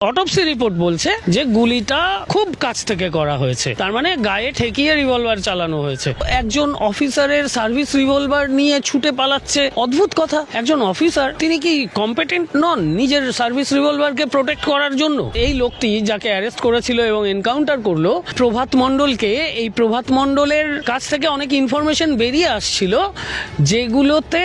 Autopsy report বলছে যে গুলিটা খুব কাছ থেকে করা হয়েছে, তার মানে গায়ে ঠেকিয়ে রিভলভার চালানো হয়েছে। একজন অফিসারের সার্ভিস রিভলভার নিয়ে ছুটে পালাচ্ছে, অদ্ভুত কথা। একজন অফিসার, তিনি কি কম্পিটেন্ট নন নিজের সার্ভিস রিভলভারকে প্রোটেক্ট করার জন্য? এই লোকটি যাকে অ্যারেস্ট করেছিল এবং এনকাউন্টার করলো প্রভাত মণ্ডলকে, এই প্রভাত মণ্ডলের কাছ থেকে অনেক ইনফরমেশন বেরিয়ে আসছিল যেগুলোতে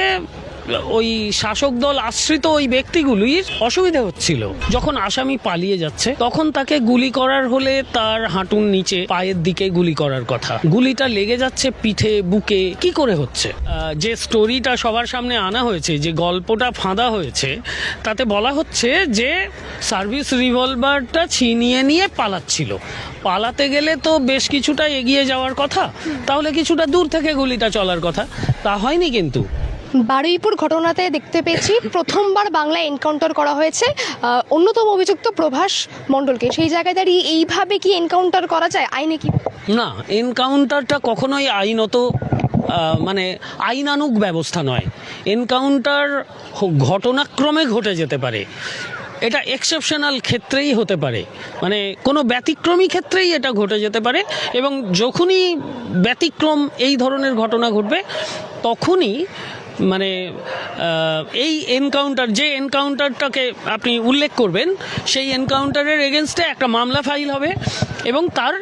ওই শাসক দল আশ্রিত ওই ব্যক্তিগুলির অসুবিধা হচ্ছিল। যখন আসামি পালিয়ে যাচ্ছে তখন তাকে গুলি করার হলে তার হাঁটুর নিচে পায়ের দিকে গুলি করার কথা। গুলিটা লেগে যাচ্ছে পিঠে, বুকে, কি করে হচ্ছে? যে স্টোরিটা সবার সামনে আনা হয়েছে, যে গল্পটা ফাঁদা হয়েছে, তাতে বলা হচ্ছে যে সার্ভিস রিভলভারটা ছিনিয়ে নিয়ে পালাচ্ছিল। পালাতে গেলে তো বেশ কিছুটা এগিয়ে যাওয়ার কথা, তাহলে কিছুটা দূর থেকে গুলিটা চলার কথা। তা হয়নি। কিন্তু বারুইপুর ঘটনাতে দেখতে পেয়েছি প্রথমবার বাংলায় এনকাউন্টার করা হয়েছে অন্যতম অভিযুক্ত প্রভাস মণ্ডলকে। সেই জায়গায় দাঁড়িয়ে এইভাবে কি এনকাউন্টার করা যায় আইনে? কি না, এনকাউন্টারটা কখনোই আইনত মানে আইনানুগ ব্যবস্থা নয়। এনকাউন্টার ঘটনাক্রমে ঘটে যেতে পারে, এটা এক্সেপশনাল ক্ষেত্রেই হতে পারে, মানে কোনো ব্যতিক্রমী ক্ষেত্রেই এটা ঘটে যেতে পারে। এবং যখনই ব্যতিক্রম এই ধরনের ঘটনা ঘটবে তখনই মানে এই এনকাউন্টার, যে এনকাউন্টারটাকে আপনি উল্লেখ করবেন, সেই এনকাউন্টারের এগেনস্টে একটা মামলা ফাইল হবে এবং তার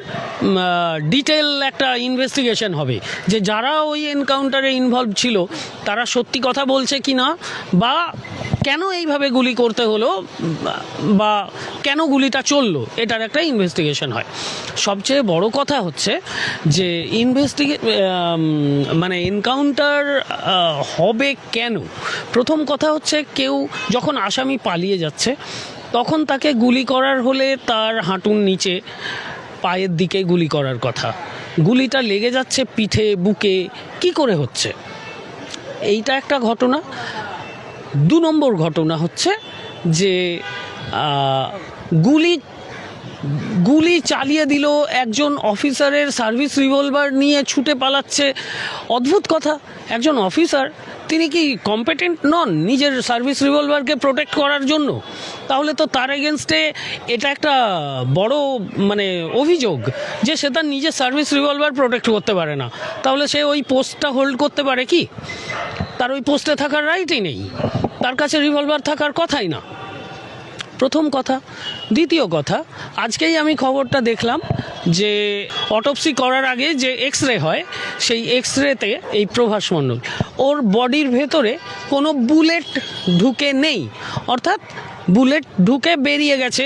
ডিটেল একটা ইনভেস্টিগেশন হবে যে যারা ওই এনকাউন্টারে ইনভলভ ছিল তারা সত্যি কথা বলছে কি না, বা কেন এইভাবে গুলি করতে হলো, বা কেন গুলিটা চললো, এটার একটা ইনভেস্টিগেশন হয়। সবচেয়ে বড় কথা হচ্ছে যে মানে এনকাউন্টার হবে কেন। প্রথম কথা হচ্ছে, কেউ যখন আসামি পালিয়ে যাচ্ছে তখন তাকে গুলি করার হলে তার হাঁটুর নিচে পায়ের দিকে গুলি করার কথা। গুলিটা লেগে যাচ্ছে পিঠে, বুকে, কি করে হচ্ছে? এইটা একটা ঘটনা। 2 নম্বর ঘটনা হচ্ছে যে গুলি চালিয়ে দিল, একজন অফিসারের সার্ভিস রিভলভার নিয়ে ছুটে পালাচ্ছে, অদ্ভুত কথা। একজন অফিসার, তিনি কি কম্পিটেন্ট নন নিজের সার্ভিস রিভলভারকে প্রোটেক্ট করার জন্য? তাহলে তো তার এগেনস্টে এটা একটা বড় মানে অভিযোগ যে সে তার নিজের সার্ভিস রিভলভার প্রোটেক্ট করতে পারে না। তাহলে সে ওই পোস্টটা হোল্ড করতে পারে কি? তার ওই পোস্টে থাকার রাইটই নেই, তার কাছে রিভলভার থাকার কথাই না। প্রথম কথা। দ্বিতীয় কথা, আজকেই আমি খবরটা দেখলাম যে অটোপসি করার আগে যে এক্স-রে হয়, সেই এক্স-রেতে এই প্রভাস মণ্ডল, ওর বডির ভেতরে কোনো বুলেট ঢুকে নেই, অর্থাৎ বুলেট ঢুকে বেরিয়ে গেছে